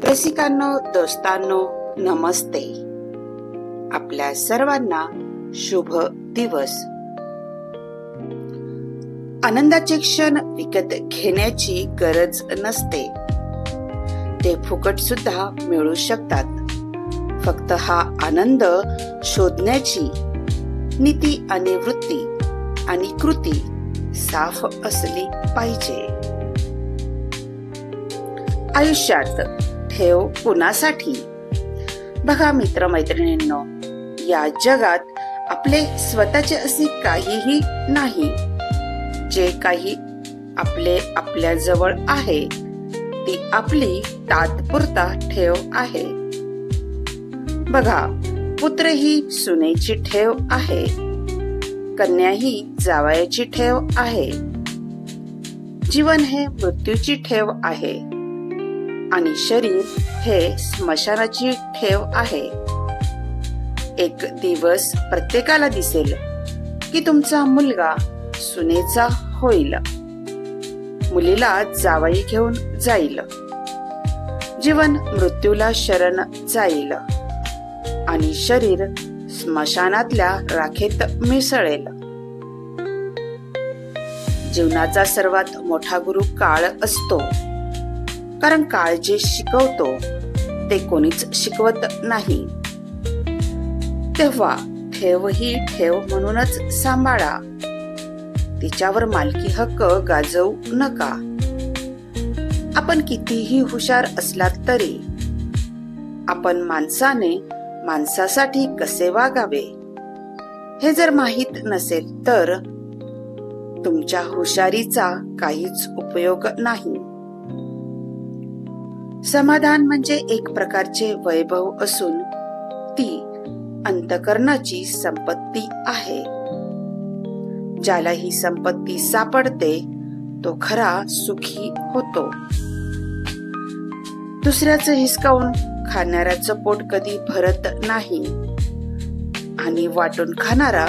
रसिकांनो, दोस्तांनो, नमस्ते. आपल्या सर्वांना शुभ दिवस. आनंदाचे क्षण विकत घेण्याची गरज नसते, ते फुकट सुद्धा मिळू शकतात. फक्त हा आनंद शोधण्याची नीती आणि वृत्ती आणि कृती साफ असली पाहिजे. आयुष्यात ठेव कुणासाठी? बघा मित्रमैत्रिणींनो, या जगात आपले स्वतःचे असे काहीही नाही. जे काही आपल्या जवळ आहे ती आपली तात्पुरता ठेव आहे. बघा, पुत्र ही सुनेची ठेव आहे, कन्या ही जावयाची ठेव आहे, जीवन हे मृत्यूची ठेव आहे आणि शरीर हे स्मशानाची ठेव आहे. एक दिवस प्रत्येकाला दिसेल की तुमचा मुलगा सुनेचा होईल, मुलीला जावई घेऊन जाईल, जीवन मृत्यूला शरण जाईल आणि शरीर स्मशानातल्या राखेत मिसळेल. जीवनाचा सर्वात मोठा गुरु काळ असतो, कारण काळ जे शिकवतो ते कोणीच शिकवत नाही. तेव्हा ठेव ही ठेव म्हणूनच सांभाळा, तिच्यावर मालकी हक्क गाजवू नका. आपण कितीही हुशार असलात तरी आपण माणसाने माणसासाठी कसे वागावे हे जर माहित नसेल तर तुमच्या हुशारीचा काहीच उपयोग नाही. समाधान म्हणजे एक प्रकारचे वैभव असून ती अंतःकरणाची संपत्ती आहे. ज्याला ही संपत्ती सापडते तो खरा सुखी होतो. दुसऱ्याचं हिसकावून खाणाऱ्याचं पोट कधी भरत नाही आणि वाटून खाणारा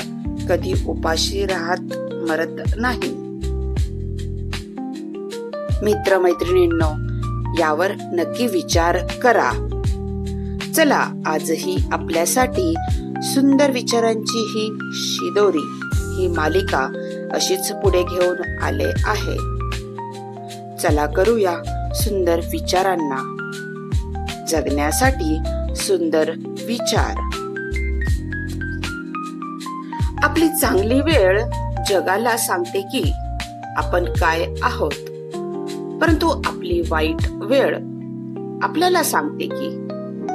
कधी उपाशी राहत मरत नाही. मित्रमैत्रिणींनो, यावर नक्की विचार करा. चला, आजही आपल्यासाठी सुंदर विचारांची ही शिदोरी, ही मालिका अशीच पुढे घेऊन आले आहे. चला करूया सुंदर विचारांना जगण्यासाठी सुंदर विचार. आपली चांगली वेळ जगाला सांगते की आपण काय आहोत, परंतु आपली वाईट वेळ आपल्याला सांगते की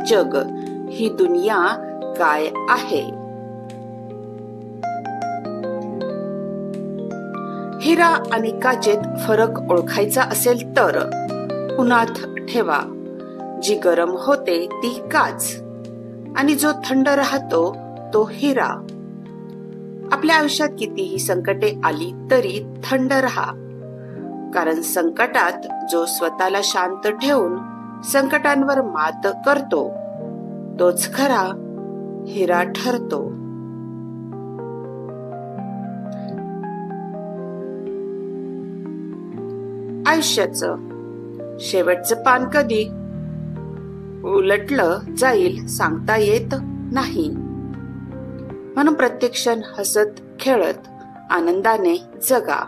जग, ही दुनिया काय आहे. हिरा आणि काचेत फरक ओळखायचा असेल तर उन्हात ठेवा. जी गरम होते ती काच आणि जो थंड राहतो तो हिरा. आपल्या आयुष्यात कितीही संकटे आली तरी थंड राहा, कारण संकटात जो स्वतःला शांत ठेवून संकटांवर मात करतो तोच खरा हिरा ठरतो. आयुष्याचं शेवटचं पान कधी उलटलं जाईल सांगता येत नाही. म्हणून प्रत्येक क्षण हसत खेळत आनंदाने जगा.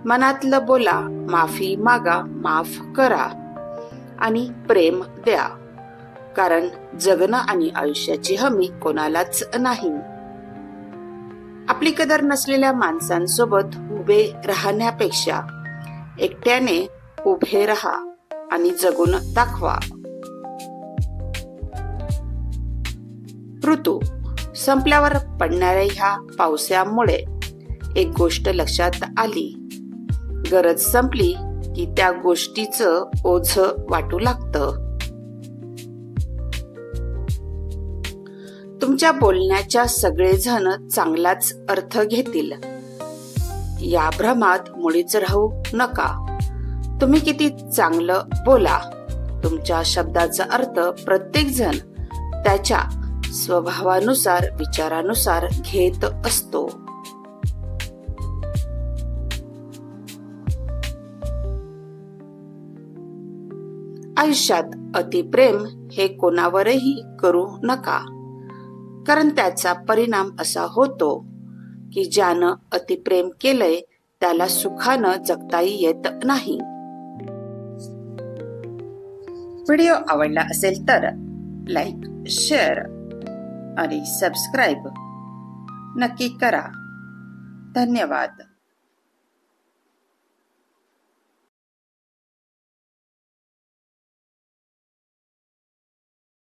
मनातलं बोला, माफी मागा, माफ करा आणि प्रेम द्या, कारण जगणं आणि आयुष्याची हमी कोणालाच नाही. आपली कदर नसलेल्या माणसांसोबत उभे राहण्यापेक्षा एकट्याने उभे राहा आणि जगून दाखवा. ऋतू संपल्यावर पडणाऱ्या ह्या पावसामुळे एक गोष्ट लक्षात आली. गरज संपली की त्या गोष्टीचं ओझं वाटू लागतं. तुमच्या बोलण्याच्या सगळेजण चांगलाच अर्थ घेतील, या भ्रमात मुळीच राहू नका. तुम्ही किती चांगलं बोला, तुमच्या शब्दाचा अर्थ प्रत्येक जण त्याच्या स्वभावानुसार, विचारानुसार घेत असतो. आयुष्यात अतिप्रेम हे कोणावरही करू नका, कारण त्याचा परिणाम असा होतो की ज्यानं अतिप्रेम केलंय त्याला सुखानं जगताही येत नाही. व्हिडिओ आवडला असेल तर लाईक, शेअर आणि सबस्क्राईब नक्की करा. धन्यवाद.